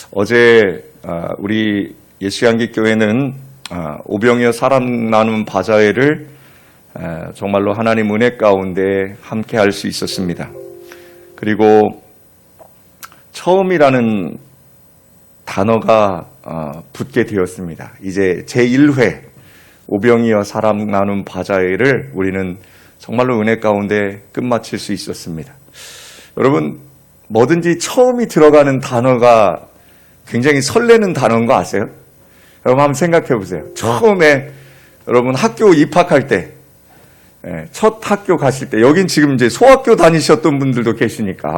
어제 우리 예수양기교회는 오병이어 사람 나눔 바자회를 정말로 하나님 은혜 가운데 함께 할 수 있었습니다. 그리고 처음이라는 단어가 붙게 되었습니다. 이제 제1회 오병이어 사람 나눔 바자회를 우리는 정말로 은혜 가운데 끝마칠 수 있었습니다. 여러분, 뭐든지 처음이 들어가는 단어가 굉장히 설레는 단어인 거 아세요? 여러분 한번 생각해 보세요. 처음에 여러분 학교 입학할 때, 첫 학교 가실 때, 여긴 지금 이제 소학교 다니셨던 분들도 계시니까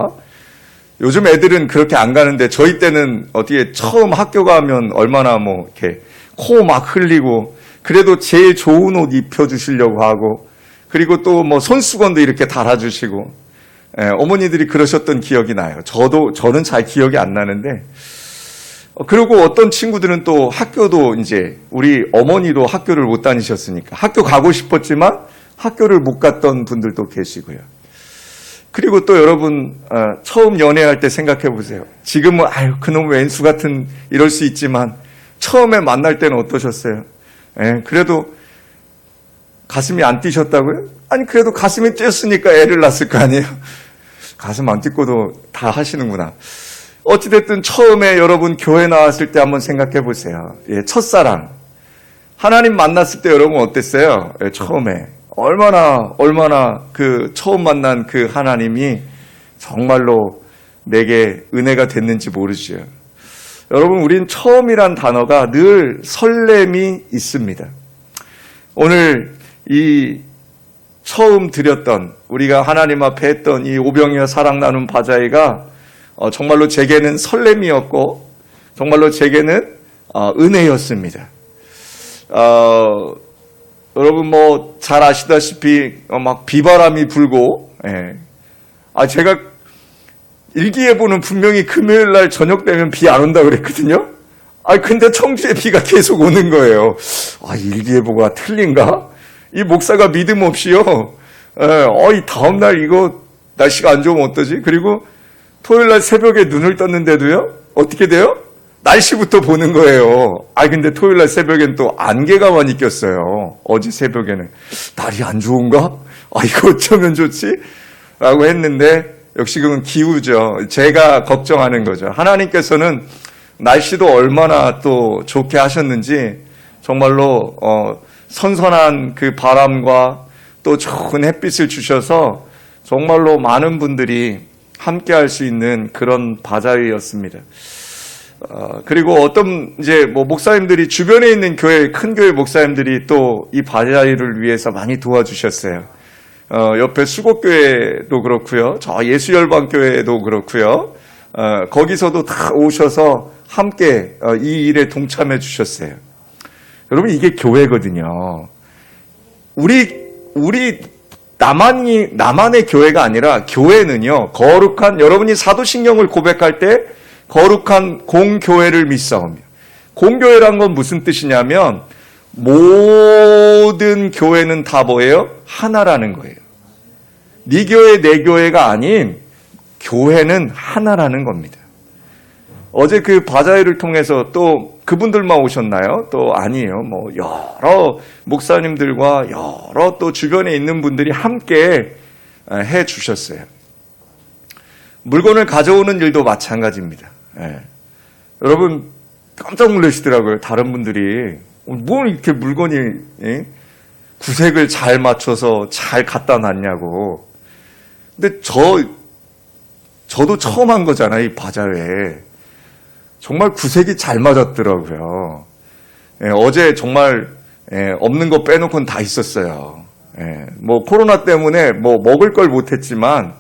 요즘 애들은 그렇게 안 가는데 저희 때는 어떻게 처음 학교 가면 얼마나 뭐 이렇게 코 막 흘리고 그래도 제일 좋은 옷 입혀주시려고 하고 그리고 또 뭐 손수건도 이렇게 달아주시고 어머니들이 그러셨던 기억이 나요. 저는 잘 기억이 안 나는데 그리고 어떤 친구들은 또 학교도 이제 우리 어머니도 학교를 못 다니셨으니까 학교 가고 싶었지만 학교를 못 갔던 분들도 계시고요. 그리고 또 여러분 처음 연애할 때 생각해 보세요. 지금은 아유 그놈 왼수 같은 이럴 수 있지만 처음에 만날 때는 어떠셨어요? 그래도 가슴이 안 뛰셨다고요? 아니 그래도 가슴이 뛰었으니까 애를 낳았을 거 아니에요? 가슴 안 뛰고도 다 하시는구나. 어찌됐든 처음에 여러분 교회 나왔을 때 한번 생각해 보세요. 첫사랑. 하나님 만났을 때 여러분 어땠어요? 처음에. 얼마나 그 처음 만난 그 하나님이 정말로 내게 은혜가 됐는지 모르죠. 여러분, 우린 처음이란 단어가 늘 설렘이 있습니다. 오늘 이 처음 드렸던 우리가 하나님 앞에 했던 이 오병이어 사랑 나눔 바자회가 정말로 제게는 설렘이었고 정말로 제게는 은혜였습니다. 여러분 뭐 잘 아시다시피 막 비바람이 불고 제가 일기예보는 분명히 금요일 날 저녁 되면 비 안 온다 그랬거든요. 근데 청주에 비가 계속 오는 거예요. 일기예보가 틀린가? 이 목사가 믿음 없이요. 이 다음 날 이거 날씨가 안 좋으면 어떠지? 그리고 토요일 날 새벽에 눈을 떴는데도요. 어떻게 돼요? 날씨부터 보는 거예요. 근데 토요일 날 새벽엔 또 안개가 많이 꼈어요. 어제 새벽에는. 날이 안 좋은가? 이거 어쩌면 좋지? 라고 했는데 역시 그건 기후죠. 제가 걱정하는 거죠. 하나님께서는 날씨도 얼마나 또 좋게 하셨는지 정말로 선선한 그 바람과 또 좋은 햇빛을 주셔서 정말로 많은 분들이 함께 할 수 있는 그런 바자회였습니다. 그리고 어떤 이제 뭐 목사님들이 주변에 있는 큰 교회 목사님들이 또 이 바자회를 위해서 많이 도와주셨어요. 옆에 수곡교회도 그렇고요. 저 예수열방교회도 그렇고요. 거기서도 다 오셔서 함께 이 일에 동참해 주셨어요. 여러분 이게 교회거든요. 우리 나만의 교회가 아니라 교회는요. 거룩한 여러분이 사도신경을 고백할 때 거룩한 공교회를 믿사오며 공교회란 건 무슨 뜻이냐면 모든 교회는 다 뭐예요? 하나라는 거예요. 네 교회 내 교회가 아닌 교회는 하나라는 겁니다. 어제 그 바자회를 통해서 또 그분들만 오셨나요? 또 아니에요. 뭐 여러 목사님들과 여러 또 주변에 있는 분들이 함께 해 주셨어요. 물건을 가져오는 일도 마찬가지입니다. 여러분 깜짝 놀라시더라고요. 다른 분들이 뭐 이렇게 물건이 구색을 잘 맞춰서 잘 갖다 놨냐고. 근데 저도 처음 한 거잖아요. 이 바자회. 정말 구색이 잘 맞았더라고요. 어제 정말 없는 거 빼놓고는 다 있었어요. 뭐 코로나 때문에 뭐 먹을 걸 못했지만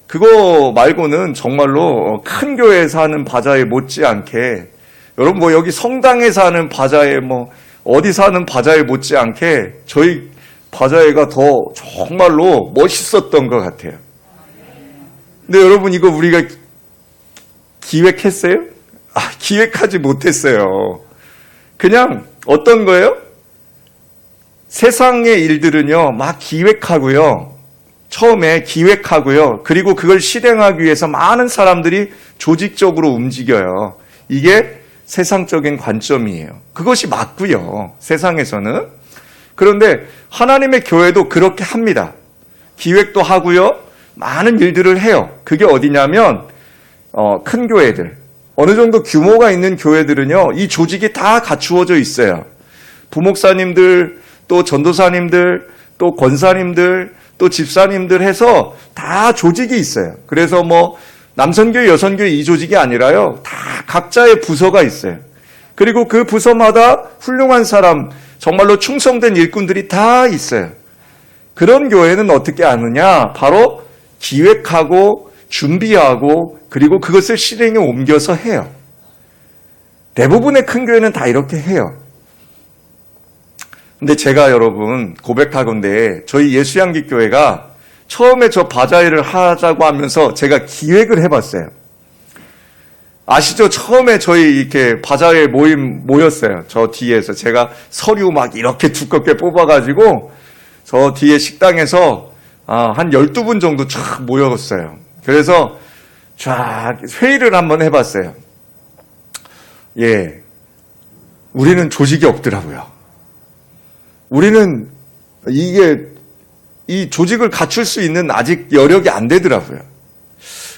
그거 말고는 정말로 큰 교회에서 하는 바자회 못지않게 여러분 뭐 여기 성당에서 하는 바자회 뭐 어디서 하는 바자회 못지않게 저희 바자회가 더 정말로 멋있었던 것 같아요. 근데 여러분 이거 우리가 기획했어요? 기획하지 못했어요. 그냥 어떤 거예요? 세상의 일들은요 막 기획하고요. 처음에 기획하고요. 그리고 그걸 실행하기 위해서 많은 사람들이 조직적으로 움직여요. 이게 세상적인 관점이에요. 그것이 맞고요. 세상에서는. 그런데 하나님의 교회도 그렇게 합니다. 기획도 하고요. 많은 일들을 해요. 그게 어디냐면 큰 교회들, 어느 정도 규모가 있는 교회들은요, 이 조직이 다 갖추어져 있어요. 부목사님들, 또 전도사님들, 또 권사님들, 또 집사님들 해서 다 조직이 있어요. 그래서 뭐 남선교회, 여선교회 이 조직이 아니라요, 다 각자의 부서가 있어요. 그리고 그 부서마다 훌륭한 사람, 정말로 충성된 일꾼들이 다 있어요. 그런 교회는 어떻게 하느냐? 바로 기획하고 준비하고 그리고 그것을 실행에 옮겨서 해요. 대부분의 큰 교회는 다 이렇게 해요. 근데 제가 여러분 고백하건대 저희 예수향기 교회가 처음에 저 바자회를 하자고 하면서 제가 기획을 해봤어요. 아시죠? 처음에 저희 이렇게 바자회 모였어요. 저 뒤에서 제가 서류 막 이렇게 두껍게 뽑아가지고 저 뒤에 식당에서 한 12분 정도 쫙 모였어요. 그래서 쫙 회의를 한번 해봤어요. 예, 우리는 조직이 없더라고요. 우리는 이 조직을 갖출 수 있는 아직 여력이 안 되더라고요.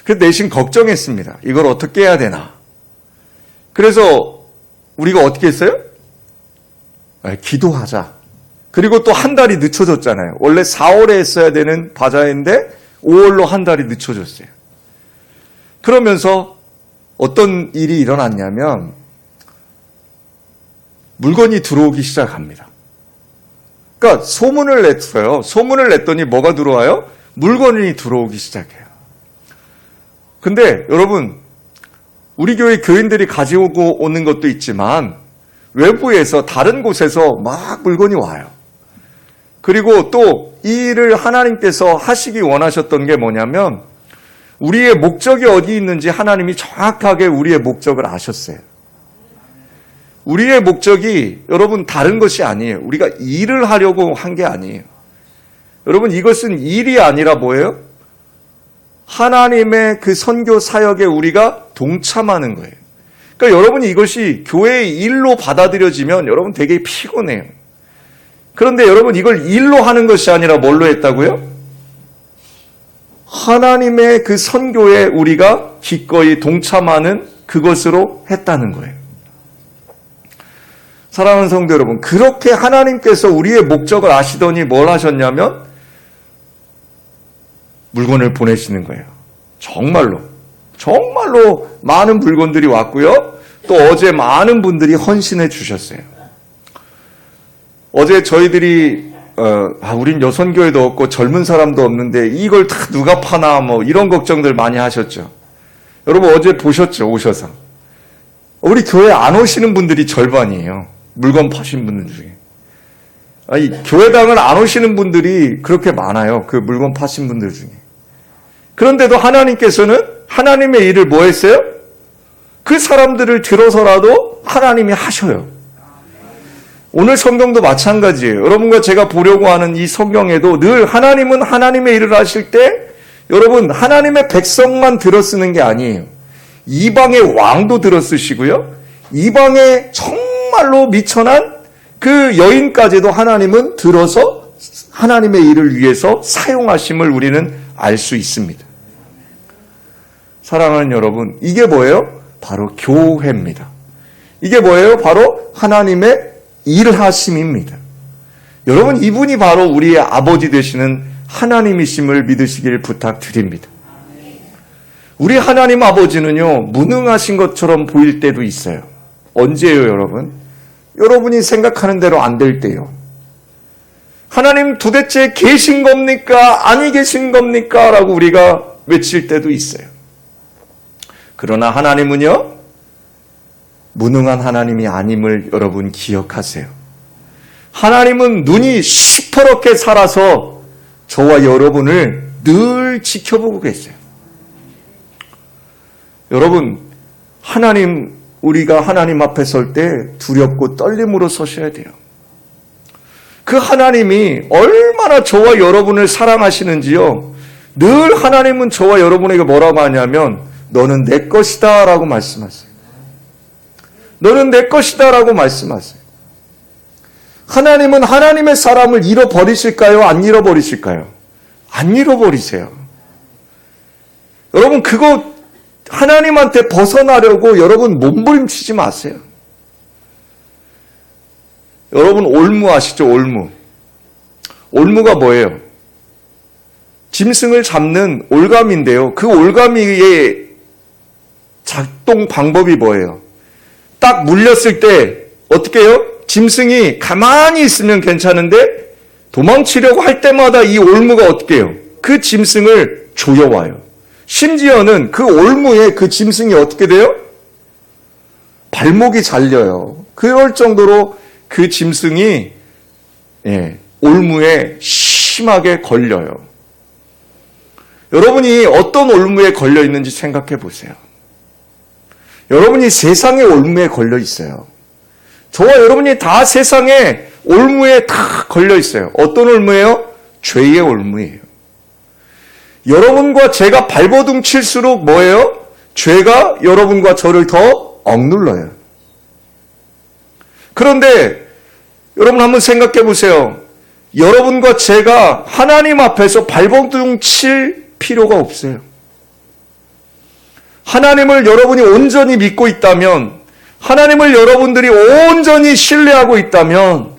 그래서 내심 걱정했습니다. 이걸 어떻게 해야 되나. 그래서 우리가 어떻게 했어요? 기도하자. 그리고 또 한 달이 늦춰졌잖아요. 원래 4월에 했어야 되는 바자회인데 5월로 한 달이 늦춰졌어요. 그러면서 어떤 일이 일어났냐면 물건이 들어오기 시작합니다. 그러니까 소문을 냈어요. 소문을 냈더니 뭐가 들어와요? 물건이 들어오기 시작해요. 근데 여러분, 우리 교회 교인들이 가지고 오는 것도 있지만 외부에서 다른 곳에서 막 물건이 와요. 그리고 또 이 일을 하나님께서 하시기 원하셨던 게 뭐냐면 우리의 목적이 어디 있는지 하나님이 정확하게 우리의 목적을 아셨어요. 우리의 목적이 여러분 다른 것이 아니에요. 우리가 일을 하려고 한 게 아니에요. 여러분 이것은 일이 아니라 뭐예요? 하나님의 그 선교 사역에 우리가 동참하는 거예요. 그러니까 여러분이 이것이 교회의 일로 받아들여지면 여러분 되게 피곤해요. 그런데 여러분 이걸 일로 하는 것이 아니라 뭘로 했다고요? 하나님의 그 선교에 우리가 기꺼이 동참하는 그것으로 했다는 거예요. 사랑하는 성도 여러분, 그렇게 하나님께서 우리의 목적을 아시더니 뭘 하셨냐면 물건을 보내시는 거예요. 정말로 많은 물건들이 왔고요. 또 어제 많은 분들이 헌신해 주셨어요. 어제 저희들이 우린 여선교회도 없고 젊은 사람도 없는데 이걸 다 누가 파나 뭐 이런 걱정들 많이 하셨죠. 여러분 어제 보셨죠? 오셔서. 우리 교회 안 오시는 분들이 절반이에요. 물건 파신 분들 중에. 교회당을 안 오시는 분들이 그렇게 많아요. 그 물건 파신 분들 중에. 그런데도 하나님께서는 하나님의 일을 뭐 했어요? 그 사람들을 들어서라도 하나님이 하셔요. 오늘 성경도 마찬가지예요. 여러분과 제가 보려고 하는 이 성경에도 늘 하나님은 하나님의 일을 하실 때 여러분 하나님의 백성만 들어쓰는 게 아니에요. 이방의 왕도 들어쓰시고요. 이방의 정말로 미천한 그 여인까지도 하나님은 들어서 하나님의 일을 위해서 사용하심을 우리는 알 수 있습니다. 사랑하는 여러분, 이게 뭐예요? 바로 교회입니다. 이게 뭐예요? 바로 하나님의 일하심입니다. 여러분, 이분이 바로 우리의 아버지 되시는 하나님이심을 믿으시길 부탁드립니다. 우리 하나님 아버지는요, 무능하신 것처럼 보일 때도 있어요. 언제예요, 여러분? 여러분이 생각하는 대로 안 될 때요. 하나님 도대체 계신 겁니까? 아니 계신 겁니까? 라고 우리가 외칠 때도 있어요. 그러나 하나님은요, 무능한 하나님이 아님을 여러분 기억하세요. 하나님은 눈이 시퍼렇게 살아서 저와 여러분을 늘 지켜보고 계세요. 여러분, 우리가 하나님 앞에 설 때 두렵고 떨림으로 서셔야 돼요. 그 하나님이 얼마나 저와 여러분을 사랑하시는지요. 늘 하나님은 저와 여러분에게 뭐라고 하냐면 너는 내 것이다 라고 말씀하세요. 너는 내 것이다 라고 말씀하세요. 하나님은 하나님의 사람을 잃어버리실까요? 안 잃어버리실까요? 안 잃어버리세요. 여러분, 그거 하나님한테 벗어나려고 여러분 몸부림치지 마세요. 여러분, 올무 아시죠? 올무. 올무가 뭐예요? 짐승을 잡는 올가미인데요. 그 올가미의 작동 방법이 뭐예요? 딱 물렸을 때 어떻게 해요? 짐승이 가만히 있으면 괜찮은데 도망치려고 할 때마다 이 올무가 어떻게 해요? 그 짐승을 조여와요. 심지어는 그 올무에 그 짐승이 어떻게 돼요? 발목이 잘려요. 그럴 정도로 그 짐승이 올무에 심하게 걸려요. 여러분이 어떤 올무에 걸려 있는지 생각해 보세요. 여러분이 세상의 올무에 걸려 있어요. 저와 여러분이 다 세상의 올무에 다 걸려 있어요. 어떤 올무예요? 죄의 올무예요. 여러분과 제가 발버둥 칠수록 뭐예요? 죄가 여러분과 저를 더 억눌러요. 그런데 여러분 한번 생각해 보세요. 여러분과 제가 하나님 앞에서 발버둥 칠 필요가 없어요. 하나님을 여러분이 온전히 믿고 있다면, 하나님을 여러분들이 온전히 신뢰하고 있다면,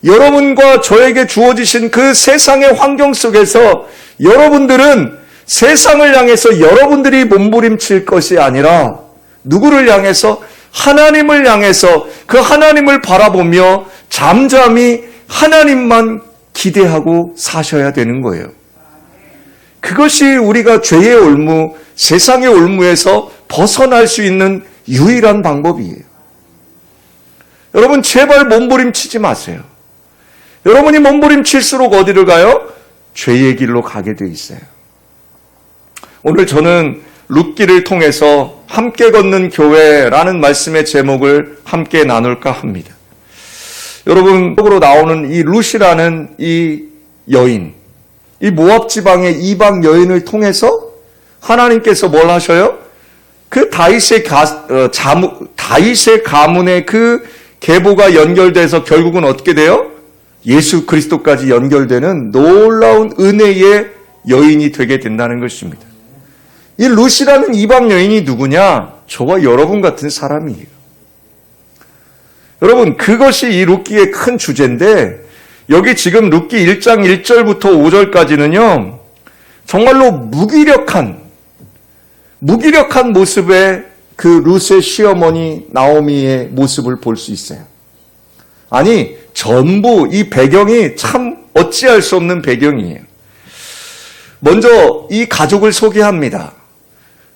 여러분과 저에게 주어지신 그 세상의 환경 속에서 여러분들은 세상을 향해서 여러분들이 몸부림칠 것이 아니라 누구를 향해서? 하나님을 향해서 그 하나님을 바라보며 잠잠히 하나님만 기대하고 사셔야 되는 거예요. 그것이 우리가 죄의 올무, 세상의 올무에서 벗어날 수 있는 유일한 방법이에요. 여러분, 제발 몸부림치지 마세요. 여러분이 몸부림칠수록 어디를 가요? 죄의 길로 가게 돼 있어요. 오늘 저는 룻기를 통해서 함께 걷는 교회라는 말씀의 제목을 함께 나눌까 합니다. 여러분, 속으로 나오는 이 룻이라는 이 여인, 이 모압 지방의 이방 여인을 통해서 하나님께서 뭘 하셔요? 그 다윗의 가문의 그 계보가 연결돼서 결국은 어떻게 돼요? 예수 그리스도까지 연결되는 놀라운 은혜의 여인이 되게 된다는 것입니다. 이 룻이라는 이방 여인이 누구냐? 저와 여러분 같은 사람이에요. 여러분, 그것이 이 룻기의 큰 주제인데, 여기 지금 룻기 1장 1절부터 5절까지는요, 정말로 무기력한 모습의 그 룻의 시어머니 나오미의 모습을 볼 수 있어요. 아니, 전부 이 배경이 참 어찌할 수 없는 배경이에요. 먼저 이 가족을 소개합니다.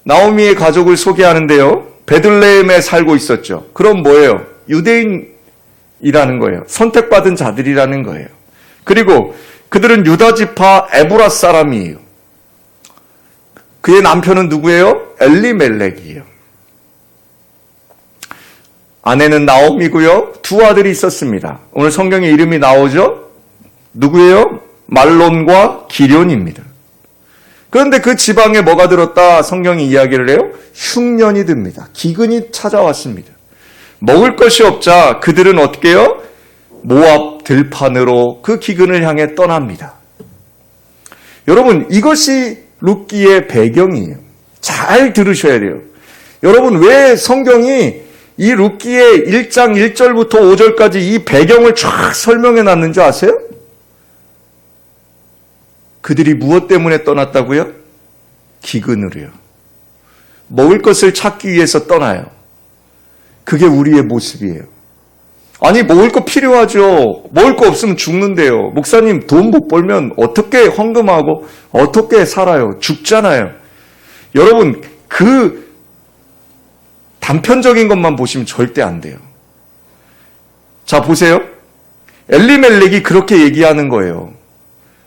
나오미의 가족을 소개하는데요, 베들레헴에 살고 있었죠. 그럼 뭐예요? 유대인이라는 거예요. 선택받은 자들이라는 거예요. 그리고 그들은 유다 지파 에브라 사람이에요. 그의 남편은 누구예요? 엘리멜렉이에요. 아내는 나오미고요. 두 아들이 있었습니다. 오늘 성경에 이름이 나오죠? 누구예요? 말론과 기련입니다. 그런데 그 지방에 뭐가 들었다? 성경이 이야기를 해요. 흉년이 듭니다. 기근이 찾아왔습니다. 먹을 것이 없자 그들은 어떻게 해요? 모압 들판으로 그 기근을 향해 떠납니다. 여러분, 이것이 룻기의 배경이에요. 잘 들으셔야 돼요. 여러분, 왜 성경이 이 룻기의 1장 1절부터 5절까지 이 배경을 쫙 설명해 놨는지 아세요? 그들이 무엇 때문에 떠났다고요? 기근으로요. 먹을 것을 찾기 위해서 떠나요. 그게 우리의 모습이에요. 아니, 먹을 거 필요하죠. 먹을 거 없으면 죽는데요. 목사님, 돈 못 벌면 어떻게 헌금하고 어떻게 살아요? 죽잖아요. 여러분, 그 단편적인 것만 보시면 절대 안 돼요. 자, 보세요. 엘리멜렉이 그렇게 얘기하는 거예요.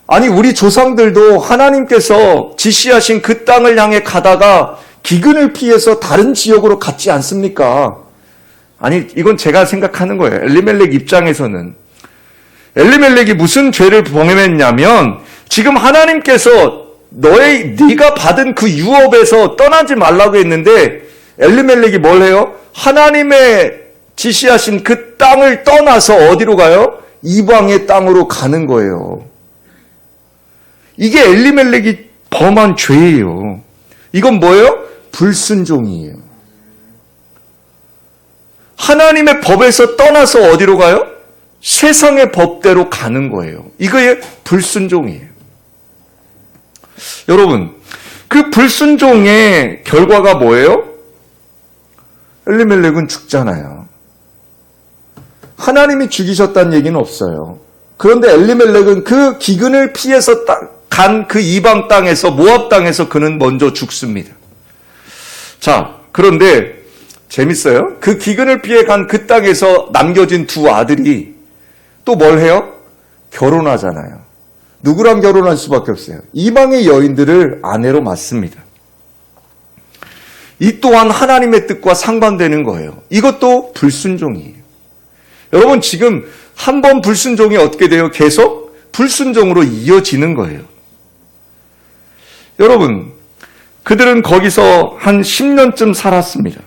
아니, 우리 조상들도 하나님께서 지시하신 그 땅을 향해 가다가 기근을 피해서 다른 지역으로 갔지 않습니까? 아니, 이건 제가 생각하는 거예요. 엘리멜렉 입장에서는. 엘리멜렉이 무슨 죄를 범했냐면, 지금 하나님께서 네가 받은 그 유업에서 떠나지 말라고 했는데, 엘리멜렉이 뭘 해요? 하나님의 지시하신 그 땅을 떠나서 어디로 가요? 이방의 땅으로 가는 거예요. 이게 엘리멜렉이 범한 죄예요. 이건 뭐예요? 불순종이에요. 하나님의 법에서 떠나서 어디로 가요? 세상의 법대로 가는 거예요. 이거의 불순종이에요. 여러분, 그 불순종의 결과가 뭐예요? 엘리멜렉은 죽잖아요. 하나님이 죽이셨다는 얘기는 없어요. 그런데 엘리멜렉은 그 기근을 피해서 간 그 이방 땅에서, 모압 땅에서 그는 먼저 죽습니다. 자, 그런데 재밌어요. 그 기근을 피해 간 그 땅에서 남겨진 두 아들이 또 뭘 해요? 결혼하잖아요. 누구랑 결혼할 수밖에 없어요? 이방의 여인들을 아내로 맞습니다. 이 또한 하나님의 뜻과 상반되는 거예요. 이것도 불순종이에요. 여러분, 지금 한 번 불순종이 어떻게 돼요? 계속 불순종으로 이어지는 거예요. 여러분, 그들은 거기서 한 10년쯤 살았습니다.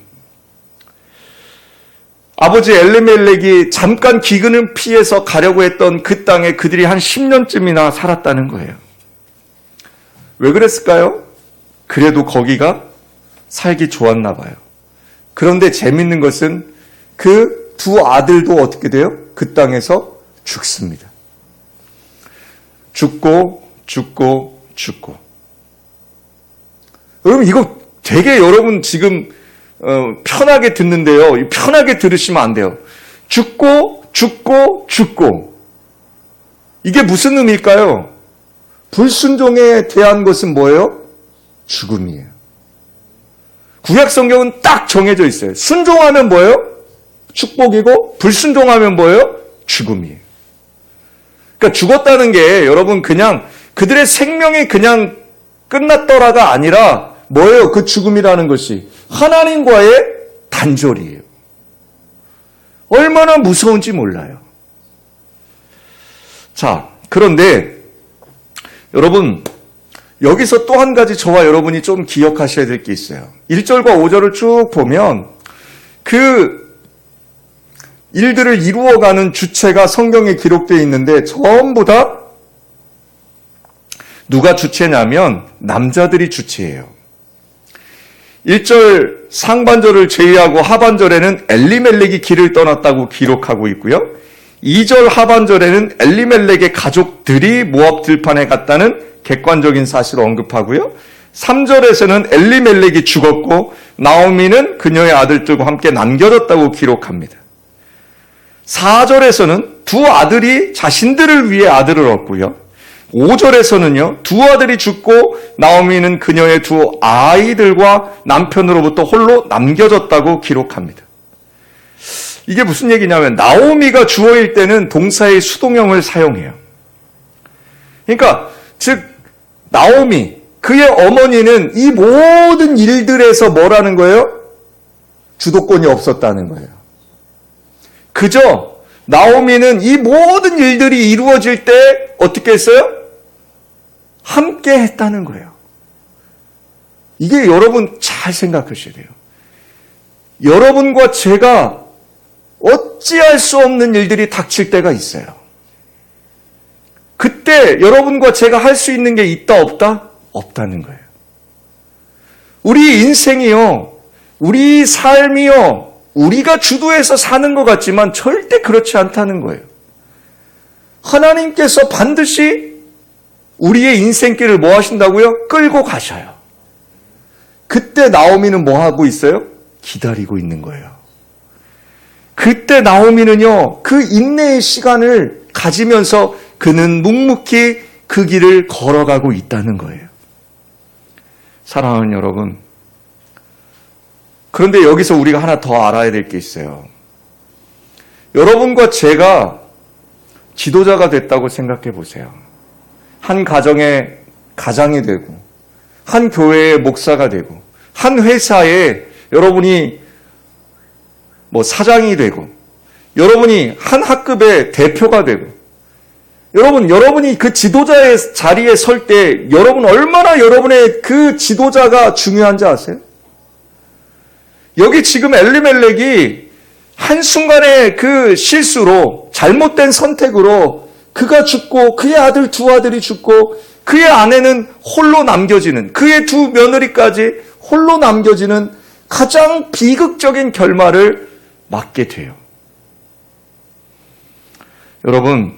아버지 엘리멜렉이 잠깐 기근을 피해서 가려고 했던 그 땅에 그들이 한 10년쯤이나 살았다는 거예요. 왜 그랬을까요? 그래도 거기가 살기 좋았나 봐요. 그런데 재밌는 것은 그 두 아들도 어떻게 돼요? 그 땅에서 죽습니다. 죽고. 여러분, 이거 되게 여러분 지금 편하게 듣는데요. 편하게 들으시면 안 돼요. 죽고. 이게 무슨 의미일까요? 불순종에 대한 것은 뭐예요? 죽음이에요. 구약 성경은 딱 정해져 있어요. 순종하면 뭐예요? 축복이고, 불순종하면 뭐예요? 죽음이에요. 그러니까 죽었다는 게 여러분 그냥 그들의 생명이 그냥 끝났더라가 아니라 뭐예요? 그 죽음이라는 것이 하나님과의 단절이에요. 얼마나 무서운지 몰라요. 자, 그런데 여러분, 여기서 또 한 가지 저와 여러분이 좀 기억하셔야 될 게 있어요. 1절과 5절을 쭉 보면 그 일들을 이루어가는 주체가 성경에 기록되어 있는데 전부 다 누가 주체냐면 남자들이 주체예요. 1절 상반절을 제외하고 하반절에는 엘리멜렉이 길을 떠났다고 기록하고 있고요. 2절 하반절에는 엘리멜렉의 가족들이 모압 들판에 갔다는 객관적인 사실을 언급하고요. 3절에서는 엘리멜렉이 죽었고 나오미는 그녀의 아들들과 함께 남겨졌다고 기록합니다. 4절에서는 두 아들이 자신들을 위해 아들을 얻고요. 5절에서는요, 두 아들이 죽고 나오미는 그녀의 두 아이들과 남편으로부터 홀로 남겨졌다고 기록합니다. 이게 무슨 얘기냐면 나오미가 주어일 때는 동사의 수동형을 사용해요. 그러니까 즉 나오미, 그의 어머니는 이 모든 일들에서 뭐라는 거예요? 주도권이 없었다는 거예요. 그저 나오미는 이 모든 일들이 이루어질 때 어떻게 했어요? 함께 했다는 거예요. 이게 여러분 잘 생각하셔야 돼요. 여러분과 제가 어찌할 수 없는 일들이 닥칠 때가 있어요. 그때 여러분과 제가 할 수 있는 게 있다 없다? 없다는 거예요. 우리 인생이요, 우리 삶이요, 우리가 주도해서 사는 것 같지만 절대 그렇지 않다는 거예요. 하나님께서 반드시 우리의 인생길을 뭐 하신다고요? 끌고 가셔요. 그때 나오미는 뭐 하고 있어요? 기다리고 있는 거예요. 그때 나오미는요, 그 인내의 시간을 가지면서 그는 묵묵히 그 길을 걸어가고 있다는 거예요. 사랑하는 여러분, 그런데 여기서 우리가 하나 더 알아야 될 게 있어요. 여러분과 제가 지도자가 됐다고 생각해 보세요. 한 가정의 가장이 되고, 한 교회의 목사가 되고, 한 회사에 여러분이 사장이 되고, 여러분이 한 학급의 대표가 되고, 여러분이 그 지도자의 자리에 설 때 여러분 얼마나 여러분의 그 지도자가 중요한지 아세요? 여기 지금 엘리멜렉이 한순간의 그 실수로, 잘못된 선택으로 그가 죽고 그의 아들 두 아들이 죽고 그의 아내는 홀로 남겨지는, 그의 두 며느리까지 홀로 남겨지는 가장 비극적인 결말을 맞게 돼요. 여러분,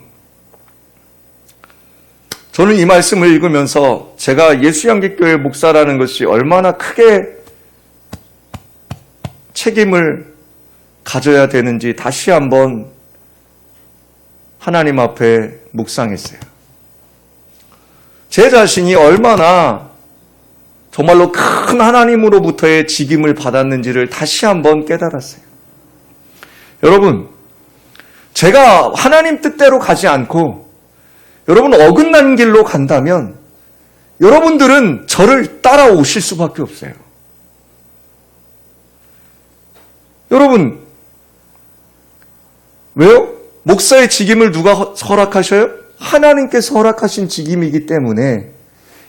저는 이 말씀을 읽으면서 제가 예수양계교회 목사라는 것이 얼마나 크게 책임을 가져야 되는지 다시 한번 하나님 앞에 묵상했어요. 제 자신이 얼마나 정말로 큰 하나님으로부터의 직임을 받았는지를 다시 한번 깨달았어요. 여러분, 제가 하나님 뜻대로 가지 않고 여러분 어긋난 길로 간다면 여러분들은 저를 따라오실 수밖에 없어요. 여러분, 왜요? 목사의 직임을 누가 허락하셔요? 하나님께서 허락하신 직임이기 때문에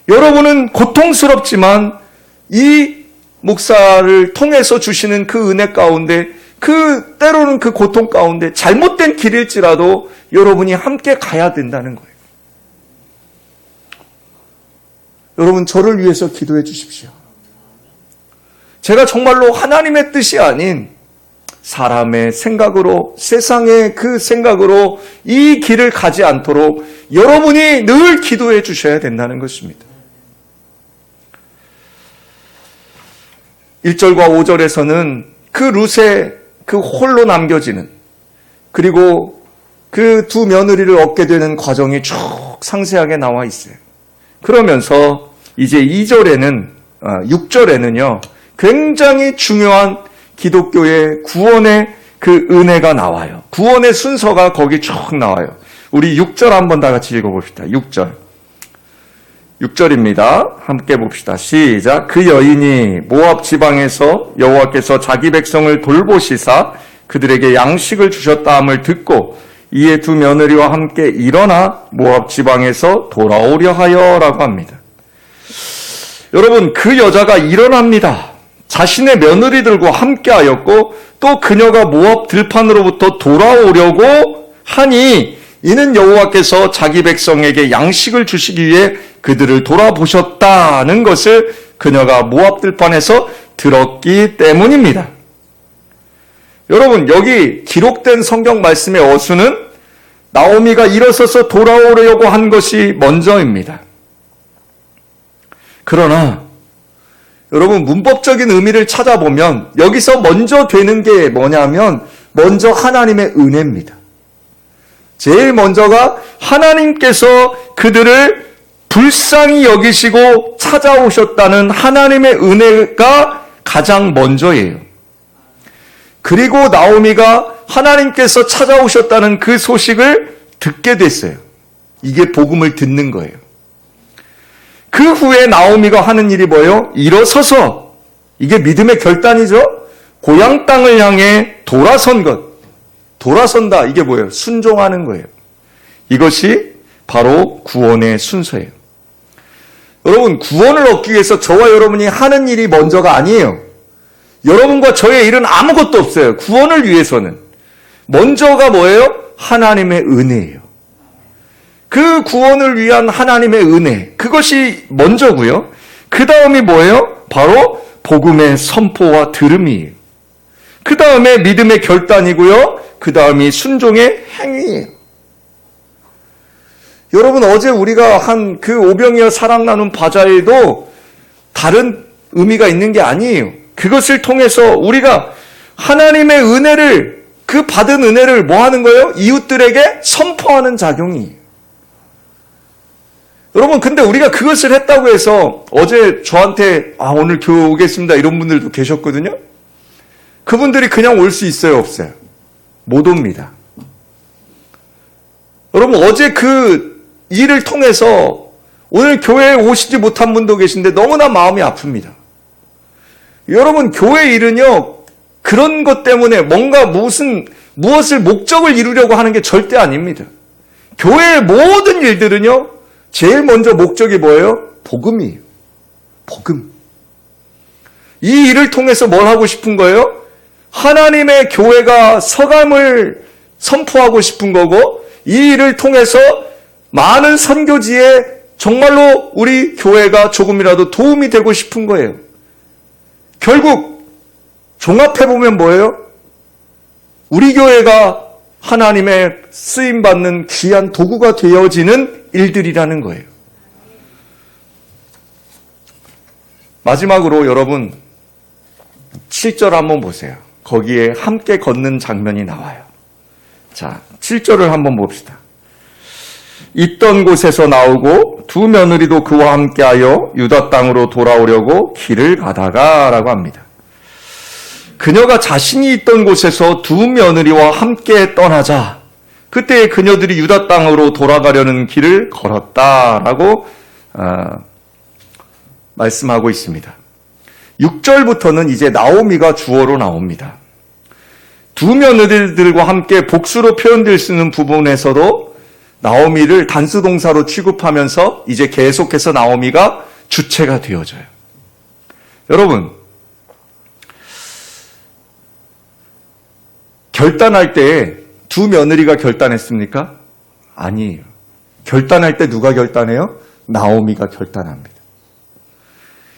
여러분은 고통스럽지만 이 목사를 통해서 주시는 그 은혜 가운데, 때로는 그 고통 가운데 잘못된 길일지라도 여러분이 함께 가야 된다는 거예요. 여러분, 저를 위해서 기도해 주십시오. 제가 정말로 하나님의 뜻이 아닌 사람의 생각으로, 세상의 그 생각으로 이 길을 가지 않도록 여러분이 늘 기도해 주셔야 된다는 것입니다. 1절과 5절에서는 그 룻의 그 홀로 남겨지는, 그리고 그 두 며느리를 얻게 되는 과정이 쭉 상세하게 나와 있어요. 그러면서 이제 6절에는요, 굉장히 중요한 기독교의 구원의 그 은혜가 나와요. 구원의 순서가 거기 쭉 나와요. 우리 6절 한번 다 같이 읽어봅시다. 6절입니다. 함께 봅시다. 시작. 그 여인이 모압 지방에서 여호와께서 자기 백성을 돌보시사 그들에게 양식을 주셨다함을 듣고 이에 두 며느리와 함께 일어나 모압 지방에서 돌아오려 하여라고 합니다. 여러분, 그 여자가 일어납니다. 자신의 며느리들과 함께 하였고 또 그녀가 모압 들판으로부터 돌아오려고 하니 이는 여호와께서 자기 백성에게 양식을 주시기 위해 그들을 돌아보셨다는 것을 그녀가 모압 들판에서 들었기 때문입니다. 여러분, 여기 기록된 성경 말씀의 어수는 나오미가 일어서서 돌아오려고 한 것이 먼저입니다. 그러나 여러분, 문법적인 의미를 찾아보면 여기서 먼저 되는 게 뭐냐면 먼저 하나님의 은혜입니다. 제일 먼저가 하나님께서 그들을 불쌍히 여기시고 찾아오셨다는 하나님의 은혜가 가장 먼저예요. 그리고 나오미가 하나님께서 찾아오셨다는 그 소식을 듣게 됐어요. 이게 복음을 듣는 거예요. 그 후에 나오미가 하는 일이 뭐예요? 일어서서, 이게 믿음의 결단이죠? 고향 땅을 향해 돌아선 것. 돌아선다. 이게 뭐예요? 순종하는 거예요. 이것이 바로 구원의 순서예요. 여러분, 구원을 얻기 위해서 저와 여러분이 하는 일이 먼저가 아니에요. 여러분과 저의 일은 아무것도 없어요. 구원을 위해서는. 먼저가 뭐예요? 하나님의 은혜예요. 그 구원을 위한 하나님의 은혜, 그것이 먼저고요. 그 다음이 뭐예요? 바로 복음의 선포와 들음이에요. 그 다음에 믿음의 결단이고요. 그 다음이 순종의 행위예요. 여러분, 어제 우리가 한 그 오병이어 사랑 나눔 바자회도 다른 의미가 있는 게 아니에요. 그것을 통해서 우리가 하나님의 은혜를, 그 받은 은혜를 뭐 하는 거예요? 이웃들에게 선포하는 작용이에요. 여러분, 근데 우리가 그것을 했다고 해서 어제 저한테 오늘 교회 오겠습니다 이런 분들도 계셨거든요. 그분들이 그냥 올 수 있어요, 없어요? 못 옵니다. 여러분, 어제 그 일을 통해서 오늘 교회에 오시지 못한 분도 계신데 너무나 마음이 아픕니다. 여러분, 교회 일은요, 그런 것 때문에 뭔가 무엇을 목적을 이루려고 하는 게 절대 아닙니다. 교회의 모든 일들은요, 제일 먼저 목적이 뭐예요? 복음이에요. 복음. 이 일을 통해서 뭘 하고 싶은 거예요? 하나님의 교회가 서감을 선포하고 싶은 거고, 이 일을 통해서 많은 선교지에 정말로 우리 교회가 조금이라도 도움이 되고 싶은 거예요. 결국 종합해보면 뭐예요? 우리 교회가 하나님의 쓰임받는 귀한 도구가 되어지는 일들이라는 거예요. 마지막으로 여러분 7절 한번 보세요. 거기에 함께 걷는 장면이 나와요. 자, 7절을 한번 봅시다. 있던 곳에서 나오고 두 며느리도 그와 함께하여 유다 땅으로 돌아오려고 길을 가다가 라고 합니다. 그녀가 자신이 있던 곳에서 두 며느리와 함께 떠나자 그때 그녀들이 유다 땅으로 돌아가려는 길을 걸었다라고 말씀하고 있습니다. 6절부터는 이제 나오미가 주어로 나옵니다. 두 며느리들과 함께 복수로 표현될 수 있는 부분에서도 나오미를 단수동사로 취급하면서 이제 계속해서 나오미가 주체가 되어져요. 여러분, 결단할 때 두 며느리가 결단했습니까? 아니에요. 결단할 때 누가 결단해요? 나오미가 결단합니다.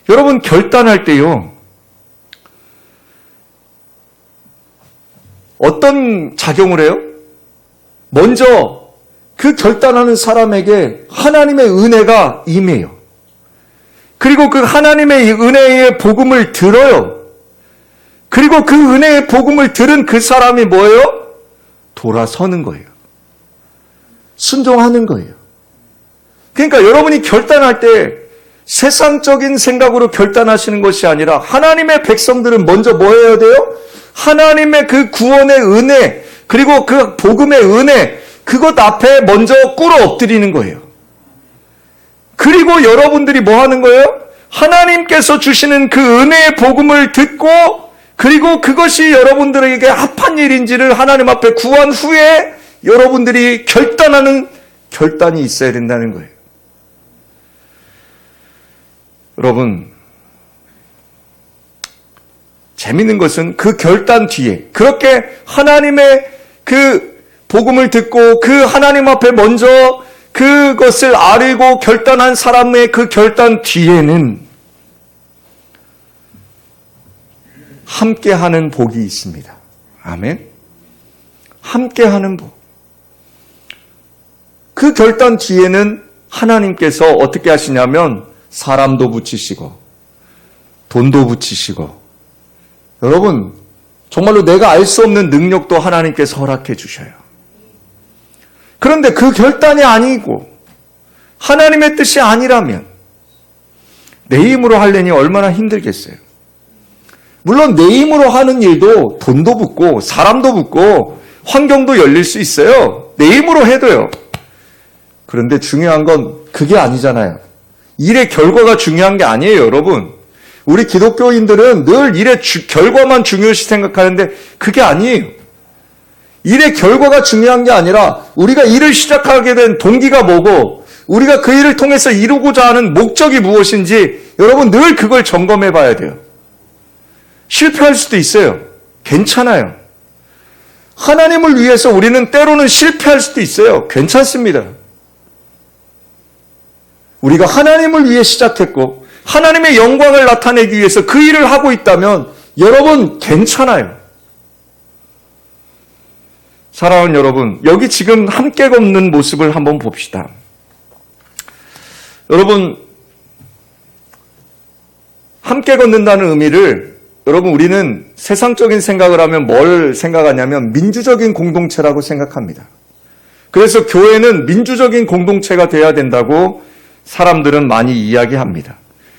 여러분, 결단할 때요, 어떤 작용을 해요? 먼저 그 결단하는 사람에게 하나님의 은혜가 임해요. 그리고 그 하나님의 은혜의 복음을 들어요. 그리고 그 은혜의 복음을 들은 그 사람이 뭐예요? 돌아서는 거예요. 순종하는 거예요. 그러니까 여러분이 결단할 때 세상적인 생각으로 결단하시는 것이 아니라 하나님의 백성들은 먼저 뭐 해야 돼요? 하나님의 그 구원의 은혜, 그리고 그 복음의 은혜, 그것 앞에 먼저 꿇어 엎드리는 거예요. 그리고 여러분들이 뭐 하는 거예요? 하나님께서 주시는 그 은혜의 복음을 듣고, 그리고 그것이 여러분들에게 합한 일인지를 하나님 앞에 구한 후에 여러분들이 결단하는 결단이 있어야 된다는 거예요. 여러분, 재밌는 것은 그 결단 뒤에 그렇게 하나님의 그 복음을 듣고 그 하나님 앞에 먼저 그것을 아뢰고 결단한 사람의 그 결단 뒤에는 함께하는 복이 있습니다. 아멘. 함께하는 복. 그 결단 뒤에는 하나님께서 어떻게 하시냐면 사람도 붙이시고 돈도 붙이시고, 여러분 정말로 내가 알 수 없는 능력도 하나님께서 허락해 주셔요. 그런데 그 결단이 아니고 하나님의 뜻이 아니라면 내 힘으로 하려니 얼마나 힘들겠어요. 물론 내 힘으로 하는 일도 돈도 붙고 사람도 붙고 환경도 열릴 수 있어요. 내 힘으로 해도요. 그런데 중요한 건 그게 아니잖아요. 일의 결과가 중요한 게 아니에요, 여러분. 우리 기독교인들은 늘 일의 결과만 중요시 생각하는데 그게 아니에요. 일의 결과가 중요한 게 아니라 우리가 일을 시작하게 된 동기가 뭐고 우리가 그 일을 통해서 이루고자 하는 목적이 무엇인지 여러분 늘 그걸 점검해 봐야 돼요. 실패할 수도 있어요. 괜찮아요. 하나님을 위해서 우리는 때로는 실패할 수도 있어요. 괜찮습니다. 우리가 하나님을 위해 시작했고 하나님의 영광을 나타내기 위해서 그 일을 하고 있다면 여러분 괜찮아요. 사랑하는 여러분, 여기 지금 함께 걷는 모습을 한번 봅시다. 여러분, 함께 걷는다는 의미를 여러분 우리는 세상적인 생각을 하면 뭘 생각하냐면 민주적인 공동체라고 생각합니다. 그래서 교회는 민주적인 공동체가 돼야 된다고 사람들은 많이 이야기합니다.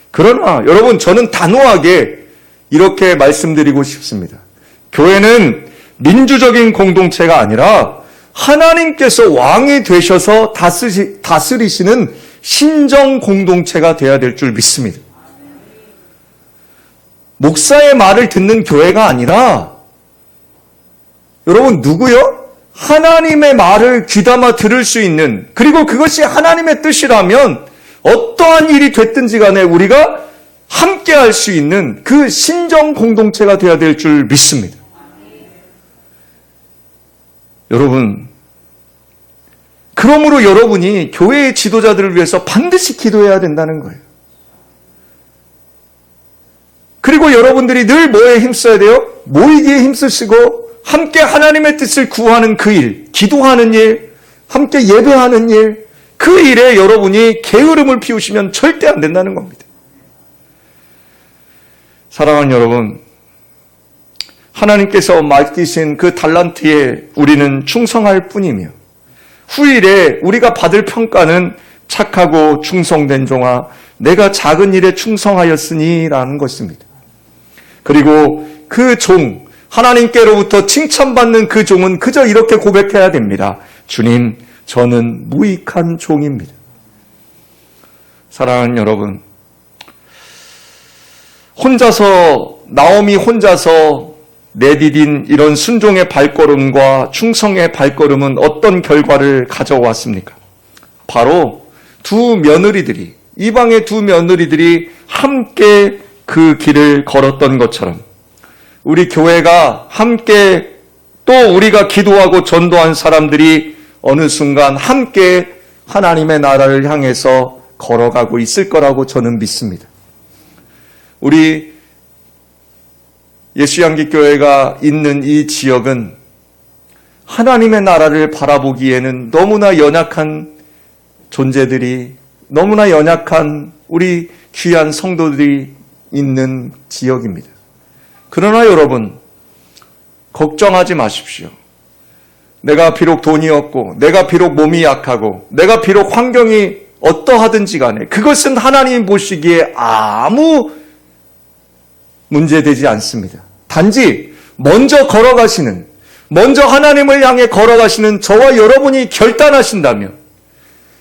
그러나 여러분 저는 단호하게 이렇게 말씀드리고 싶습니다. 교회는 민주적인 공동체가 아니라 하나님께서 왕이 되셔서 다스리시는 신정 공동체가 돼야 될 줄 믿습니다. 목사의 말을 듣는 교회가 아니라 여러분 누구요? 하나님의 말을 귀담아 들을 수 있는, 그리고 그것이 하나님의 뜻이라면 어떠한 일이 됐든지 간에 우리가 함께 할 수 있는 그 신정 공동체가 되어야 될 줄 믿습니다. 여러분, 그러므로 여러분이 교회의 지도자들을 위해서 반드시 기도해야 된다는 거예요. 그리고 여러분들이 늘 뭐에 힘써야 돼요? 모이기에 힘쓰시고 함께 하나님의 뜻을 구하는 그 일, 기도하는 일, 함께 예배하는 일, 그 일에 여러분이 게으름을 피우시면 절대 안 된다는 겁니다. 사랑하는 여러분, 하나님께서 맡기신 그 달란트에 우리는 충성할 뿐이며 후일에 우리가 받을 평가는 착하고 충성된 종아, 내가 작은 일에 충성하였으니 라는 것입니다. 그리고 그 종, 하나님께로부터 칭찬받는 그 종은 그저 이렇게 고백해야 됩니다. 주님, 저는 무익한 종입니다. 사랑하는 여러분, 나오미 혼자서 내디딘 이런 순종의 발걸음과 충성의 발걸음은 어떤 결과를 가져왔습니까? 바로 이방의 두 며느리들이 함께 그 길을 걸었던 것처럼 우리 교회가 함께 또 우리가 기도하고 전도한 사람들이 어느 순간 함께 하나님의 나라를 향해서 걸어가고 있을 거라고 저는 믿습니다. 우리 예수양기교회가 있는 이 지역은 하나님의 나라를 바라보기에는 너무나 연약한 존재들이, 너무나 연약한 우리 귀한 성도들이 있는 지역입니다. 그러나 여러분, 걱정하지 마십시오. 내가 비록 돈이 없고, 내가 비록 몸이 약하고, 내가 비록 환경이 어떠하든지 간에 그것은 하나님이 보시기에 아무 문제되지 않습니다. 단지 먼저 하나님을 향해 걸어가시는 저와 여러분이 결단하신다면,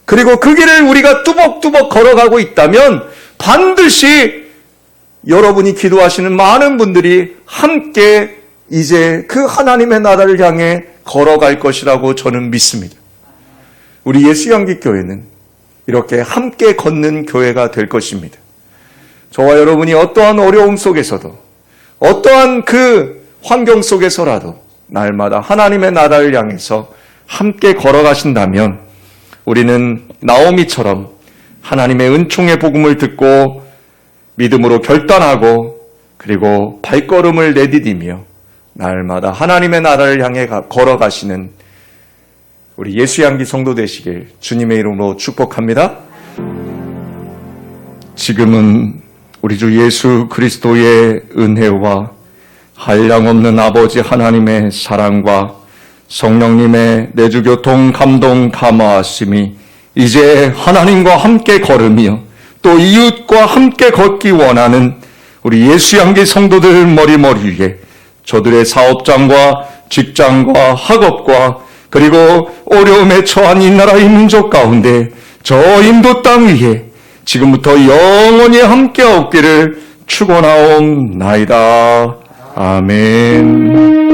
그리고 그 길을 우리가 뚜벅뚜벅 걸어가고 있다면 반드시 여러분이 기도하시는 많은 분들이 함께 이제 그 하나님의 나라를 향해 걸어갈 것이라고 저는 믿습니다. 우리 예수양기교회는 이렇게 함께 걷는 교회가 될 것입니다. 저와 여러분이 어떠한 어려움 속에서도, 어떠한 그 환경 속에서라도 날마다 하나님의 나라를 향해서 함께 걸어가신다면 우리는 나오미처럼 하나님의 은총의 복음을 듣고 믿음으로 결단하고 그리고 발걸음을 내디디며 날마다 하나님의 나라를 향해 걸어가시는 우리 예수양기 성도 되시길 주님의 이름으로 축복합니다. 지금은 우리 주 예수 그리스도의 은혜와 한량없는 아버지 하나님의 사랑과 성령님의 내주교통 감동 감화하심이 이제 하나님과 함께 걸으며 또 이웃과 함께 걷기 원하는 우리 예수양기 성도들 머리 위에 저들의 사업장과 직장과 학업과 그리고 어려움에 처한 이 나라 이 민족 가운데 저 인도 땅 위에 지금부터 영원히 함께 없기를 축원하옵나이다. 아멘.